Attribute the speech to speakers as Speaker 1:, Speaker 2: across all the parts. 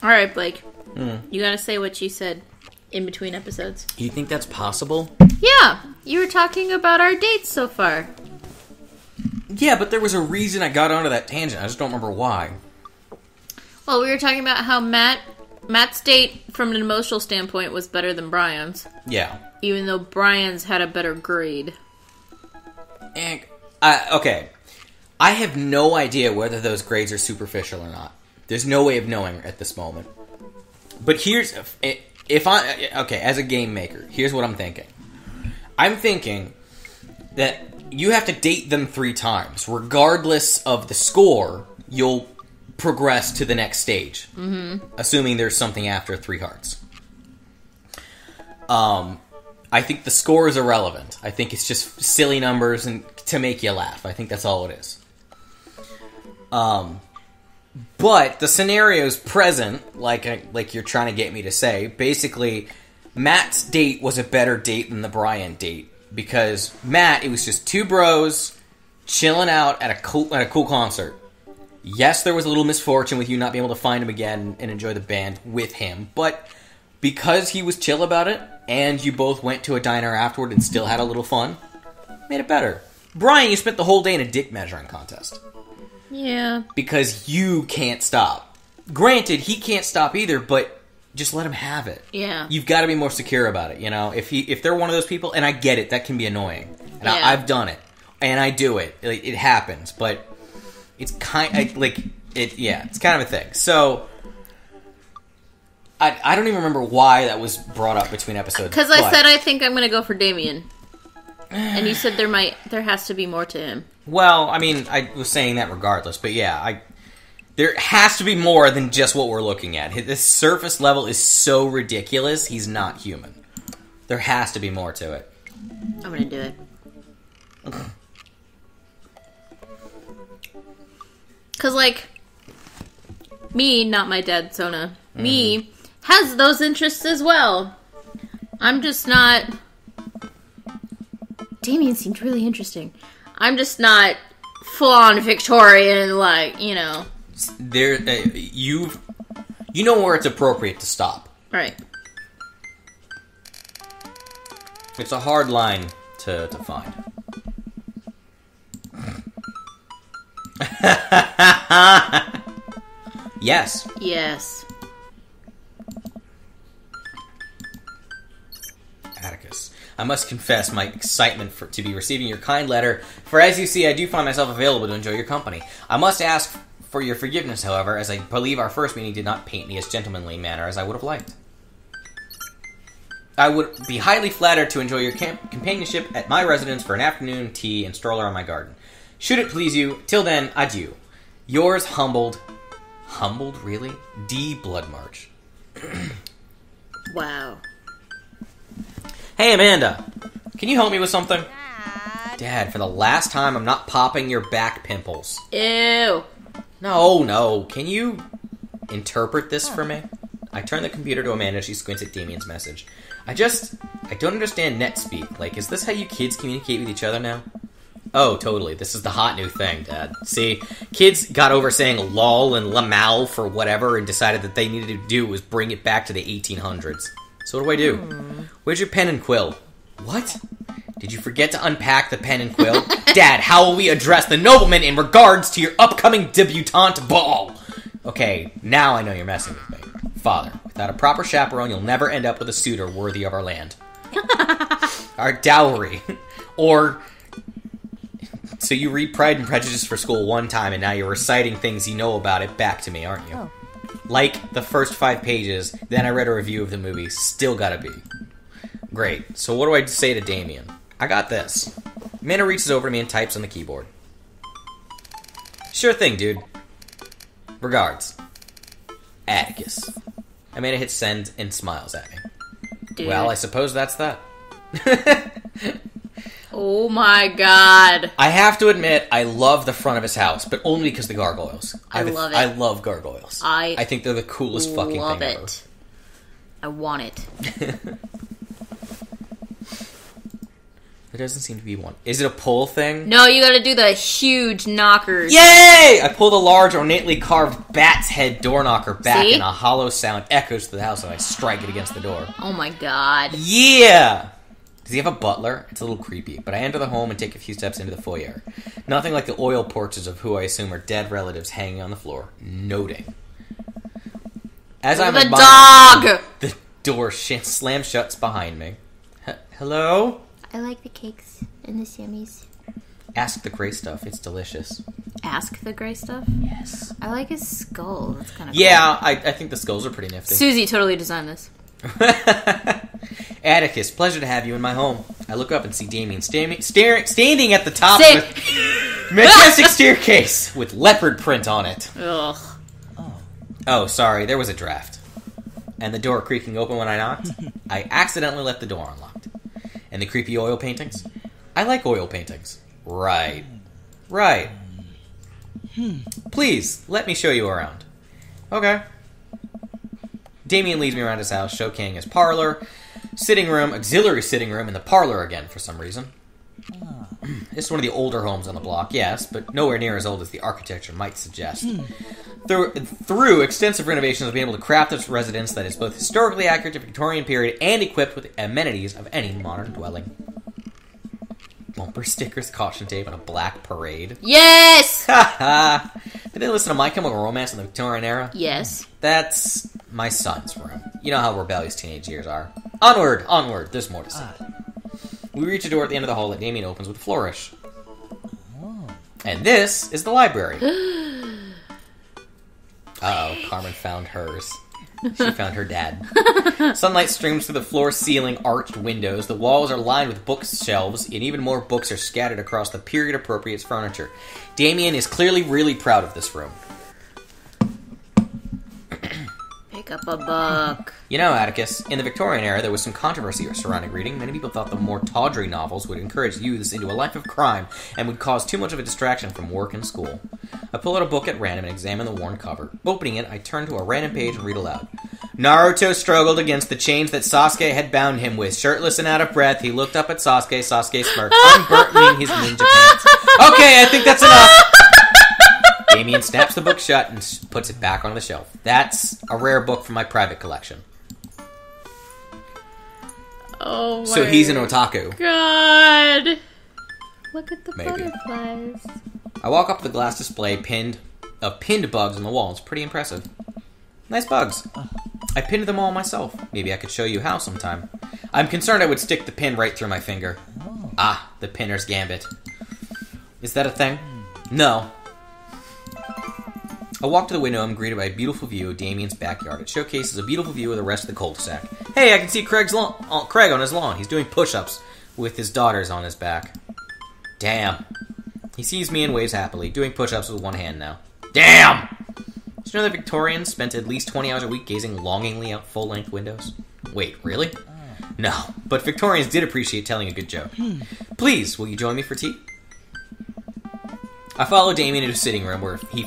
Speaker 1: Alright, Blake. You gotta say what you said in between episodes.
Speaker 2: You think that's possible?
Speaker 1: Yeah, you were talking about our dates so far.
Speaker 2: Yeah, but there was a reason I got onto that tangent. I just don't remember why.
Speaker 1: Well, we were talking about how Matt's date, from an emotional standpoint, was better than Brian's.
Speaker 2: Yeah.
Speaker 1: Even though Brian's had a better grade.
Speaker 2: Okay. I have no idea whether those grades are superficial or not. There's no way of knowing at this moment. But here's... Okay, as a game maker, here's what I'm thinking. I'm thinking that you have to date them 3 times. Regardless of the score, you'll progress to the next stage. Mm-hmm. Assuming there's something after 3 hearts. I think the score is irrelevant. I think it's just silly numbers and to make you laugh. I think that's all it is. But the scenario's present, like you're trying to get me to say. Basically, Matt's date was a better date than the Brian date. Because Matt, it was just 2 bros chilling out at a cool concert. Yes, there was a little misfortune with you not being able to find him again and enjoy the band with him. But because he was chill about it, and you both went to a diner afterward and still had a little fun, made it better. Brian, you spent the whole day in a dick measuring contest.
Speaker 1: Yeah.
Speaker 2: Because you can't stop. Granted, he can't stop either, but just let him have it.
Speaker 1: Yeah.
Speaker 2: You've got to be more secure about it, you know? If they're one of those people, and I get it, that can be annoying. And
Speaker 1: yeah.
Speaker 2: I've done it. And I do it. It happens, but it's it's kind of a thing. So, I don't even remember why that was brought up between episodes.
Speaker 1: Because I said I think I'm going to go for Damien. And you said there has to be more to him.
Speaker 2: Well, I mean, I was saying that regardless, but yeah, there has to be more than just what we're looking at. This surface level is so ridiculous, he's not human. There has to be more to it.
Speaker 1: I'm gonna do it. Because, me, not my dad, Sona, me, has those interests as well. I'm just not... Damien seemed really interesting. I'm just not full-on Victorian, you know.
Speaker 2: You know where it's appropriate to stop.
Speaker 1: Right.
Speaker 2: It's a hard line to find. Yes.
Speaker 1: Yes.
Speaker 2: Atticus. I must confess my excitement to be receiving your kind letter, for as you see, I do find myself available to enjoy your company. I must ask for your forgiveness, however, as I believe our first meeting did not paint me as gentlemanly manner as I would have liked. I would be highly flattered to enjoy your companionship at my residence for an afternoon tea and stroller on my garden. Should it please you, till then, adieu. Yours humbled, really? D. Bloodmarch.
Speaker 1: Wow.
Speaker 2: Hey, Amanda, can you help me with something? Dad, for the last time, I'm not popping your back pimples.
Speaker 1: Ew.
Speaker 2: No, can you interpret this for me? I turn the computer to Amanda, she squints at Damien's message. I don't understand NetSpeak. Is this how you kids communicate with each other now? Oh, totally. This is the hot new thing, Dad. See, kids got over saying lol and lamal for whatever and decided that they needed to do was bring it back to the 1800s. So what do I do? Where's your pen and quill? What? Did you forget to unpack the pen and quill? Dad, how will we address the nobleman in regards to your upcoming debutante ball? Okay, now I know you're messing with me. Father, without a proper chaperone, you'll never end up with a suitor worthy of our land. Our dowry. Or... So you read Pride and Prejudice for school one time, and now you're reciting things you know about it back to me, aren't you?
Speaker 1: Oh.
Speaker 2: Like the first 5 pages, then I read a review of the movie. Still gotta be. Great. So what do I say to Damien? I got this. Amanda reaches over to me and types on the keyboard. Sure thing, dude. Regards. Atticus. Amanda hits send and smiles at me.
Speaker 1: Dude.
Speaker 2: Well, I suppose that's that.
Speaker 1: Oh my god.
Speaker 2: I have to admit, I love the front of his house, but only because of the gargoyles.
Speaker 1: I love it.
Speaker 2: I love gargoyles. I think they're the coolest fucking thing ever.
Speaker 1: Love it. I want it.
Speaker 2: There doesn't seem to be one. Is it a pull thing?
Speaker 1: No, you gotta do the huge knockers.
Speaker 2: Yay! I pull the large, ornately carved bat's head door knocker back,
Speaker 1: See?
Speaker 2: and a hollow sound echoes through the house, and I strike it against the door.
Speaker 1: Oh my god.
Speaker 2: Yeah! Does he have a butler? It's a little creepy, but I enter the home and take a few steps into the foyer. Nothing like the oil portraits of who I assume are dead relatives hanging on the floor, noting. As I'm
Speaker 1: the
Speaker 2: admiring,
Speaker 1: dog!
Speaker 2: the door slams shuts behind me. Hello?
Speaker 1: I like the cakes and the sammies.
Speaker 2: Ask the gray stuff. It's delicious.
Speaker 1: Ask the gray stuff?
Speaker 2: Yes.
Speaker 1: I like his skull. That's kind of
Speaker 2: Yeah, I think the skulls are pretty nifty.
Speaker 1: Susie totally designed this.
Speaker 2: Atticus, pleasure to have you in my home. I look up and see Damien standing at the top
Speaker 1: Sick.
Speaker 2: of a majestic staircase with leopard print on it.
Speaker 1: Ugh.
Speaker 2: Oh, sorry, there was a draft. And the door creaking open when I knocked. I accidentally left the door unlocked. And the creepy oil paintings? I like oil paintings. Right. Please, let me show you around. Okay. Damien leads me around his house, showcasing his parlor, sitting room, auxiliary sitting room, and the parlor again for some reason. This is one of the older homes on the block, yes, but nowhere near as old as the architecture might suggest. Through extensive renovations, I've been able to craft this residence that is both historically accurate to Victorian period and equipped with amenities of any modern dwelling. Bumper stickers, caution tape, and a black parade.
Speaker 1: Yes!
Speaker 2: Ha ha! Did they listen to My Chemical Romance in the Victorian era?
Speaker 1: Yes.
Speaker 2: That's my son's room. You know how rebellious teenage years are. Onward, there's more to see. We reach a door at the end of the hall that Damien opens with a flourish. And this is the library. Uh-oh, Carmen found hers. She found her dad. Sunlight streams through the floor-ceiling arched windows. The walls are lined with bookshelves, and even more books are scattered across the period-appropriate furniture. Damien is clearly really proud of this room.
Speaker 1: Pick up a book.
Speaker 2: You know, Atticus, in the Victorian era, there was some controversy surrounding reading. Many people thought the more tawdry novels would encourage youths into a life of crime and would cause too much of a distraction from work and school. I pull out a book at random and examine the worn cover. Opening it, I turn to a random page and read aloud. Naruto struggled against the chains that Sasuke had bound him with. Shirtless and out of breath, he looked up at Sasuke. Sasuke smirked, unburdening his ninja pants. Okay, I think that's enough. Damien snaps the book shut and puts it back on the shelf. That's a rare book from my private collection.
Speaker 1: Oh my
Speaker 2: So he's an otaku.
Speaker 1: god. Look at the
Speaker 2: Maybe.
Speaker 1: butterflies.
Speaker 2: I walk up to the glass display pinned bugs on the wall. It's pretty impressive. Nice bugs. I pinned them all myself. Maybe I could show you how sometime. I'm concerned I would stick the pin right through my finger. Ah, the pinner's gambit. Is that a thing? No. I walk to the window and I'm greeted by a beautiful view of Damien's backyard. It showcases a beautiful view of the rest of the cul-de-sac. Hey, I can see Craig on his lawn. He's doing push-ups with his daughters on his back. Damn. He sees me and waves happily, doing push-ups with one hand now. Damn! Did you know that Victorians spent at least 20 hours a week gazing longingly out full-length windows? Wait, really? No, but Victorians did appreciate telling a good joke. Please, will you join me for tea? I follow Damien into a sitting room where he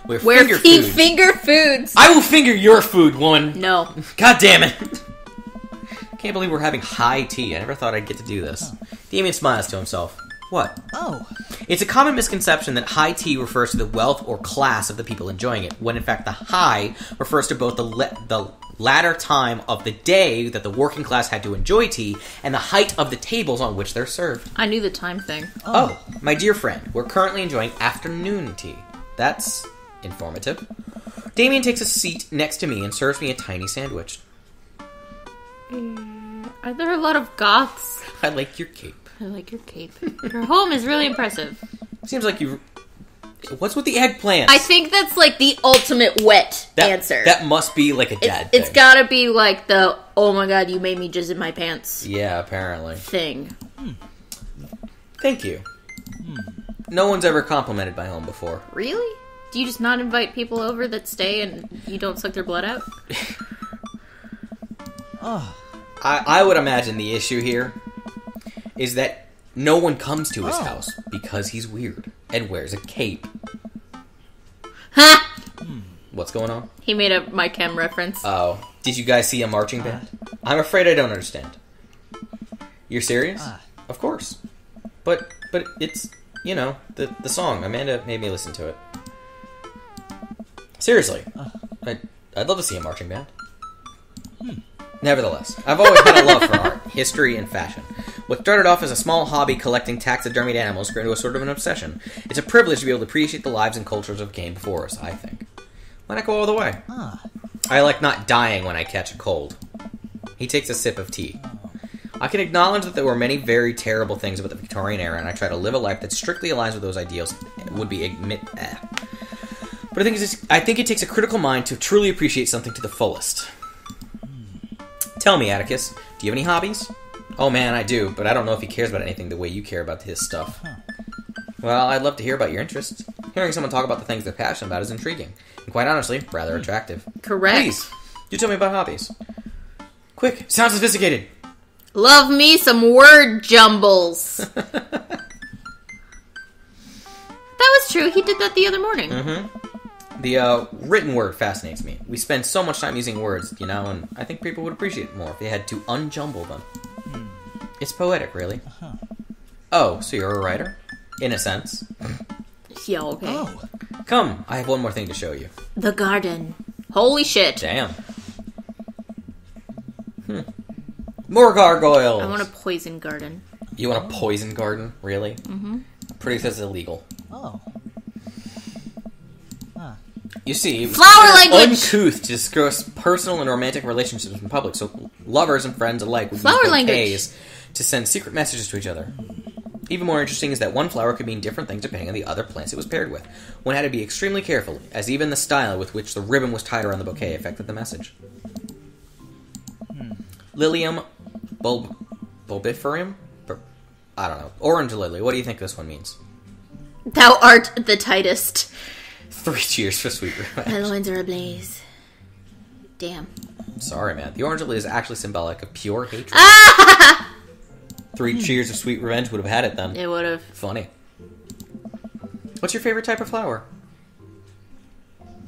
Speaker 1: finger foods.
Speaker 2: I will finger your food, woman.
Speaker 1: No.
Speaker 2: God damn it. Can't believe we're having high tea. I never thought I'd get to do this. Damien smiles to himself. What?
Speaker 3: Oh.
Speaker 2: It's a common misconception that high tea refers to the wealth or class of the people enjoying it, when in fact the high refers to both the latter time of the day that the working class had to enjoy tea and the height of the tables on which they're served.
Speaker 1: I knew the time thing.
Speaker 2: Oh, my dear friend, we're currently enjoying afternoon tea. That's informative. Damien takes a seat next to me and serves me a tiny sandwich.
Speaker 1: Are there a lot of goths?
Speaker 2: I like your cape.
Speaker 1: I like your cape. Your home is really impressive.
Speaker 2: Seems like you... What's with the eggplants?
Speaker 1: I think that's like the ultimate wet answer.
Speaker 2: That must be like a dad
Speaker 1: It's
Speaker 2: thing.
Speaker 1: gotta be like the, oh my god, you made me jizz in my pants
Speaker 2: Yeah, apparently.
Speaker 1: thing.
Speaker 2: Thank you. No one's ever complimented my home before.
Speaker 1: Really? Do you just not invite people over that stay and you don't suck their blood out?
Speaker 2: I would imagine the issue here is that no one comes to his house because he's weird and wears a cape.
Speaker 1: Ha!
Speaker 2: What's going on?
Speaker 1: He made a My Chem reference.
Speaker 2: Oh, did you guys see a marching band? I'm afraid I don't understand. You're serious? of course. But it's, the song. Amanda made me listen to it. Seriously. I'd love to see a marching band. Nevertheless, I've always had a love for art, history, and fashion. What started off as a small hobby collecting taxidermied animals grew into a sort of an obsession. It's a privilege to be able to appreciate the lives and cultures of came before us, I think. Why not go all the way? I like not dying when I catch a cold. He takes a sip of tea. I can acknowledge that there were many very terrible things about the Victorian era, and I try to live a life that strictly aligns with those ideals. But I think it takes a critical mind to truly appreciate something to the fullest. Tell me, Atticus, do you have any hobbies? Oh man, I do, but I don't know if he cares about anything the way you care about his stuff. Well, I'd love to hear about your interests. Hearing someone talk about the things they're passionate about is intriguing, and quite honestly, rather attractive.
Speaker 1: Correct.
Speaker 2: Please, do tell me about hobbies. Quick, sound sophisticated.
Speaker 1: Love me some word jumbles. That was true. He did that the other morning.
Speaker 2: The written word fascinates me. We spend so much time using words, and I think people would appreciate it more if they had to unjumble them. It's poetic, really. Oh, so you're a writer? In a sense.
Speaker 1: Yeah, okay.
Speaker 3: Oh.
Speaker 2: Come, I have one more thing to show you.
Speaker 1: The garden. Holy shit.
Speaker 2: Damn. More gargoyles!
Speaker 1: I want a poison garden.
Speaker 2: You want a poison garden? Really? Mm-hmm. Pretty sure it's illegal.
Speaker 3: Oh.
Speaker 2: You see,
Speaker 1: Flower language!
Speaker 2: Uncouth to discuss personal and romantic relationships in public, so lovers and friends alike would
Speaker 1: Flower
Speaker 2: use
Speaker 1: language
Speaker 2: bouquets to send secret messages to each other. Even more interesting is that one flower could mean different things depending on the other plants it was paired with. One had to be extremely careful, as even the style with which the ribbon was tied around the bouquet affected the message. Lilium bulbiferium? I don't know. Orange lily. What do you think this one means?
Speaker 1: Thou art the tightest.
Speaker 2: 3 cheers for sweet revenge.
Speaker 1: My loins are ablaze. Damn.
Speaker 2: Sorry, man. The orange lily is actually symbolic of pure hatred. 3 cheers of sweet revenge would have had it then.
Speaker 1: It would have.
Speaker 2: Funny. What's your favorite type of flower?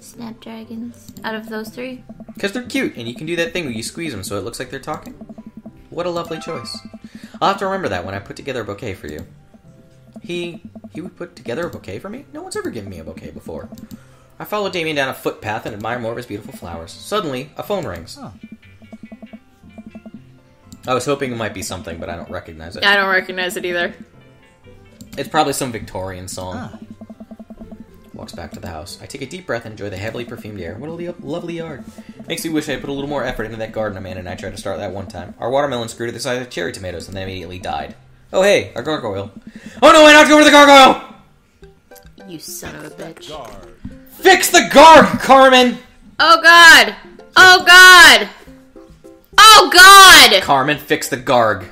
Speaker 1: Snapdragons. Out of those 3?
Speaker 2: Because they're cute, and you can do that thing where you squeeze them so it looks like they're talking. What a lovely choice. I'll have to remember that when I put together a bouquet for you. He would put together a bouquet for me? No one's ever given me a bouquet before. I followed Damien down a footpath and admired more of his beautiful flowers. Suddenly, a phone rings.
Speaker 3: Oh.
Speaker 2: I was hoping it might be something, but I don't recognize it.
Speaker 1: I don't recognize it either.
Speaker 2: It's probably some Victorian song.
Speaker 3: Ah.
Speaker 2: Walks back to the house. I take a deep breath and enjoy the heavily perfumed air. What a lovely yard. Makes me wish I had put a little more effort into that garden Amanda and I tried to start that one time. Our watermelons grew to the size of cherry tomatoes and then immediately died. Oh hey, our gargoyle. Oh no, I knocked over the gargoyle!
Speaker 1: You son of a bitch.
Speaker 2: Fix the garg, Carmen!
Speaker 1: Oh god! Oh god! Oh god!
Speaker 2: Carmen, fix the garg.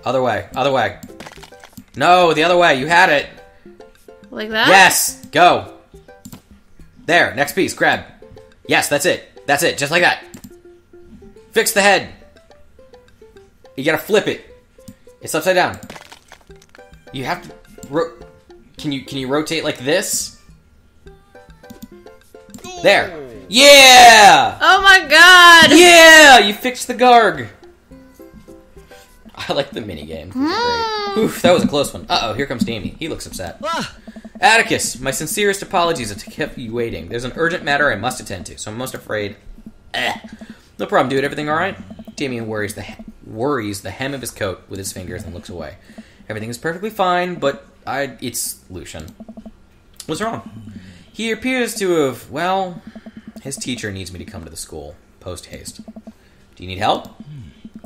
Speaker 2: Other way, other way. No, the other way, you had it.
Speaker 1: Like that?
Speaker 2: Yes, go. There, next piece, grab. Yes, that's it. That's it, just like that. Fix the head. You gotta flip it. It's upside down. You have to... Can you rotate like this? There. Yeah!
Speaker 1: Oh my god!
Speaker 2: Yeah! You fixed the garg. I like the minigame. Great. Oof, that was a close one. Uh-oh, here comes Damien. He looks upset. Atticus, my sincerest apologies to keep you waiting. There's an urgent matter I must attend to, so I'm most afraid... No problem, dude. Everything alright? Damien worries the hem of his coat with his fingers and looks away. Everything is perfectly fine, but it's Lucian. What's wrong? He appears to have, well... His teacher needs me to come to the school. Post-haste. Do you need help?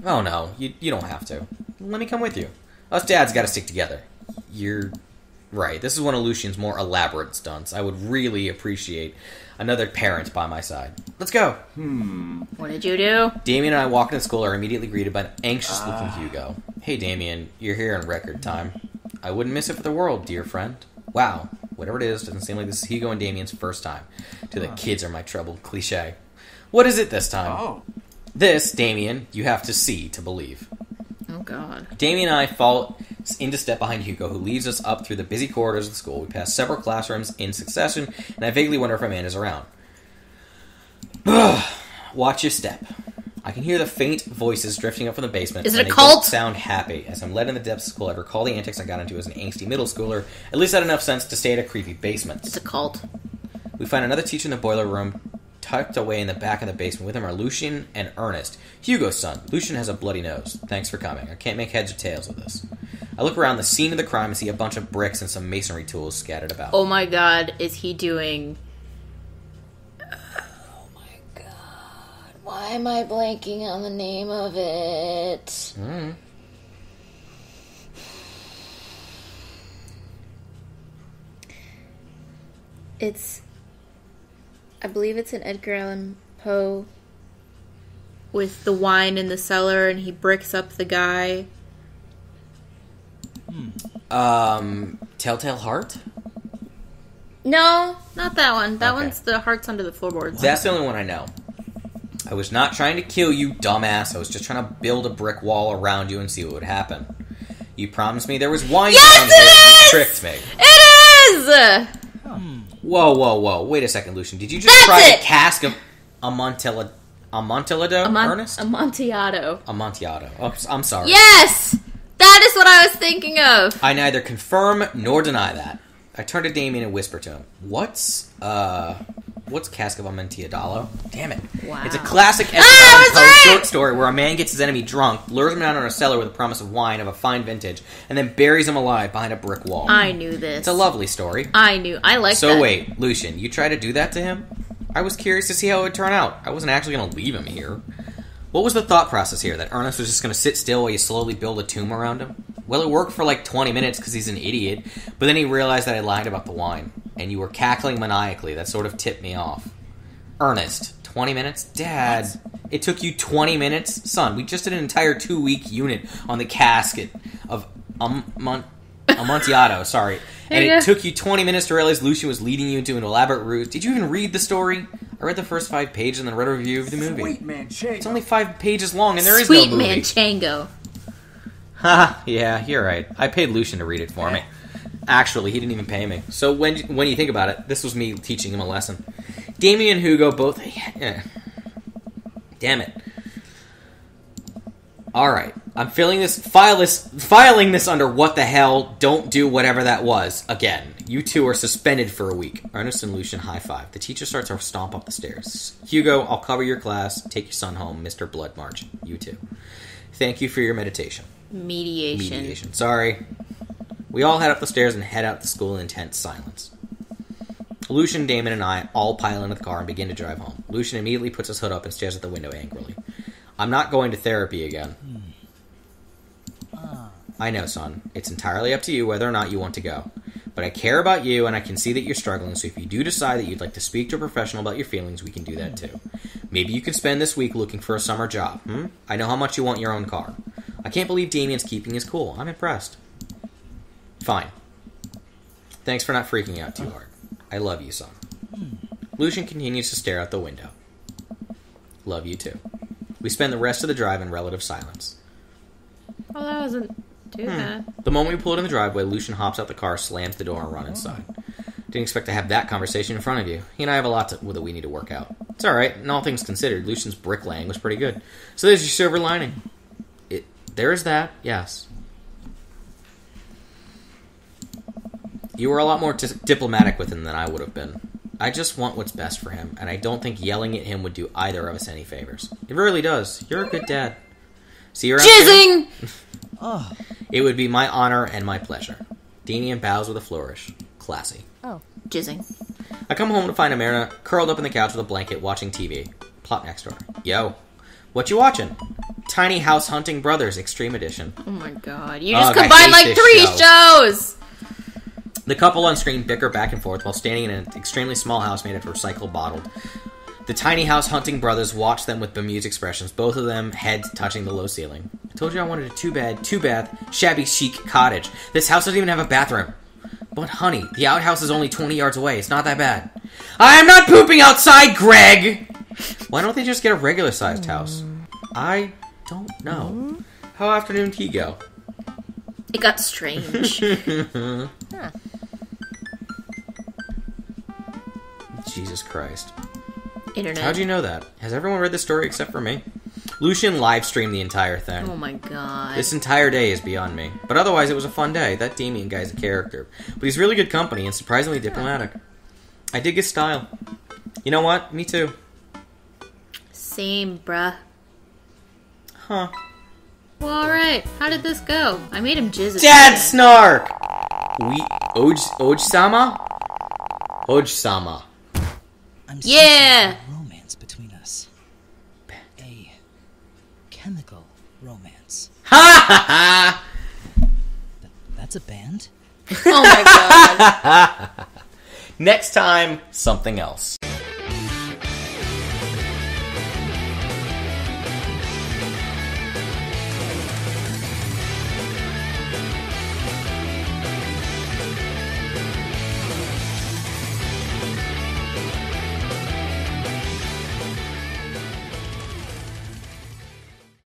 Speaker 2: Oh no, you don't have to. Let me come with you. Us dads gotta stick together. You're right. This is one of Lucian's more elaborate stunts. I would really appreciate another parent by my side. Let's go.
Speaker 1: What did you do?
Speaker 2: Damien and I walk into school are immediately greeted by an anxious-looking Hugo. Hey Damien, you're here in record time. I wouldn't miss it for the world, dear friend. Wow, whatever it is, doesn't seem like this is Hugo and Damien's first time. To the kids are my troubled cliche. What is it this time?
Speaker 4: Oh.
Speaker 2: This, Damien, you have to see to believe.
Speaker 1: Oh god.
Speaker 2: Damien and I fall into step behind Hugo, who leads us up through the busy corridors of the school. We pass several classrooms in succession, and I vaguely wonder if Amanda's around. Watch your step. I can hear the faint voices drifting up from the basement.
Speaker 1: Is it
Speaker 2: and
Speaker 1: a
Speaker 2: they
Speaker 1: cult?
Speaker 2: Don't sound happy. As I'm led in the depths of school, I recall the antics I got into as an angsty middle schooler. At least I had enough sense to stay at a creepy basement.
Speaker 1: It's a cult.
Speaker 2: We find another teacher in the boiler room, tucked away in the back of the basement. With him are Lucian and Ernest, Hugo's son. Lucian has a bloody nose. Thanks for coming. I can't make heads or tails of this. I look around the scene of the crime and see a bunch of bricks and some masonry tools scattered about.
Speaker 1: Oh my god, is he doing... Why am I blanking on the name of it? I believe it's an Edgar Allan Poe with the wine in the cellar and he bricks up the guy.
Speaker 2: Telltale Heart?
Speaker 1: No, not that one. That
Speaker 2: Okay.
Speaker 1: one's the Hearts Under the Floorboards.
Speaker 2: That's the only one I know. I was not trying to kill you, dumbass. I was just trying to build a brick wall around you and see what would happen. You promised me there was wine down here and you tricked me.
Speaker 1: It is!
Speaker 2: Whoa, whoa, whoa. Wait a second, Lucian. Did you just
Speaker 1: That's
Speaker 2: try
Speaker 1: it!
Speaker 2: the cask of Amontillado, Ernest?
Speaker 1: Amontillado.
Speaker 2: Amontillado. Oh, I'm sorry.
Speaker 1: Yes! That is what I was thinking of.
Speaker 2: I neither confirm nor deny that. I turn to Damien and whisper to him, What's Cask of Amontillado? Damn it.
Speaker 1: Wow.
Speaker 2: It's a classic Edgar
Speaker 1: I was
Speaker 2: Allan Poe
Speaker 1: right!
Speaker 2: short story where a man gets his enemy drunk, lures him down in a cellar with a promise of wine of a fine vintage, and then buries him alive behind a brick wall.
Speaker 1: I knew this.
Speaker 2: It's a lovely story.
Speaker 1: I like that.
Speaker 2: So wait, Lucian, you tried to do that to him? I was curious to see how it would turn out. I wasn't actually going to leave him here. What was the thought process here? That Ernest was just going to sit still while you slowly build a tomb around him? Well, it worked for like 20 minutes because he's an idiot, but then he realized that I lied about the wine, and you were cackling maniacally. That sort of tipped me off. Ernest, 20 minutes? Dad, it took you 20 minutes? Son, we just did an entire 2-week unit on the casket of Amontillado, sorry. And it took you 20 minutes to realize Lucian was leading you into an elaborate ruse. Did you even read the story? I read the first 5 pages and then read a review of the movie.
Speaker 3: Sweet Manchego.
Speaker 2: It's only 5 pages long and there is
Speaker 1: Sweet
Speaker 2: no movie.
Speaker 1: Manchego.
Speaker 2: Ha, yeah, you're right. I paid Lucian to read it for me. Actually, he didn't even pay me. So when you think about it, this was me teaching him a lesson. Damien and Hugo both... Damn it. Alright, I'm filing this under what the hell, don't do whatever that was. Again, you two are suspended for a week. Ernest and Lucian high five. The teacher starts to stomp up the stairs. Hugo, I'll cover your class. Take your son home, Mr. Blood March. You too. Thank you for your meditation.
Speaker 1: Mediation.
Speaker 2: Sorry. We all head up the stairs and head out to school in intense silence. Lucian, Damon, and I all pile into the car and begin to drive home. Lucian immediately puts his hood up and stares at the window angrily. I'm not going to therapy again. I know, son. It's entirely up to you whether or not you want to go. But I care about you, and I can see that you're struggling, so if you do decide that you'd like to speak to a professional about your feelings, we can do that too. Maybe you can spend this week looking for a summer job, I know how much you want your own car. I can't believe Damien's keeping his cool. I'm impressed. Fine. Thanks for not freaking out too hard. I love you, son. Lucian continues to stare out the window. Love you too. We spend the rest of the drive in relative silence.
Speaker 1: Well, that wasn't too bad.
Speaker 2: The moment we pull it in the driveway, Lucian hops out the car, slams the door, and runs inside. Didn't expect to have that conversation in front of you. He and I have a lot that we need to work out. It's alright, and all things considered, Lucian's bricklaying was pretty good. So there's your silver lining. There is that, yes. You were a lot more diplomatic with him than I would have been. I just want what's best for him, and I don't think yelling at him would do either of us any favors. It really does. You're a good dad. See you around
Speaker 1: Jizzing!
Speaker 2: It would be my honor and my pleasure. Damien bows with a flourish. Classy.
Speaker 1: Oh, jizzing.
Speaker 2: I come home to find Amira curled up on the couch with a blanket watching TV. Plop next door. Yo, what you watching? Tiny House Hunting Brothers Extreme Edition.
Speaker 1: Oh my god. You just
Speaker 2: Ugh, I
Speaker 1: combined
Speaker 2: hate
Speaker 1: like
Speaker 2: this
Speaker 1: 3 shows!
Speaker 2: The couple on screen bicker back and forth while standing in an extremely small house made of recycled bottled. The Tiny House Hunting Brothers watch them with bemused expressions, both of them heads touching the low ceiling. I told you I wanted a two-bath, shabby chic cottage. This house doesn't even have a bathroom. But honey, the outhouse is only 20 yards away. It's not that bad. I'm not pooping outside, Greg! Why don't they just get a regular-sized house? I don't know. How afternoon tea go?
Speaker 1: It got strange.
Speaker 2: Jesus Christ.
Speaker 1: Internet.
Speaker 2: How'd you know that? Has everyone read the story except for me? Lucian live streamed the entire thing.
Speaker 1: Oh my god.
Speaker 2: This entire day is beyond me. But otherwise, it was a fun day. That Damien guy's a character. But he's really good company and surprisingly diplomatic. I dig his style. You know what? Me too.
Speaker 1: Same, bruh.
Speaker 2: Huh.
Speaker 1: Well, alright. How did this go? I made him jizz.
Speaker 2: Dad snark! Oj-sama? Oj-sama.
Speaker 3: I'm
Speaker 1: Yeah!
Speaker 3: sensing a romance between us. A chemical romance.
Speaker 2: Ha ha ha!
Speaker 3: That's a band?
Speaker 1: Oh my god.
Speaker 2: Next time, something else.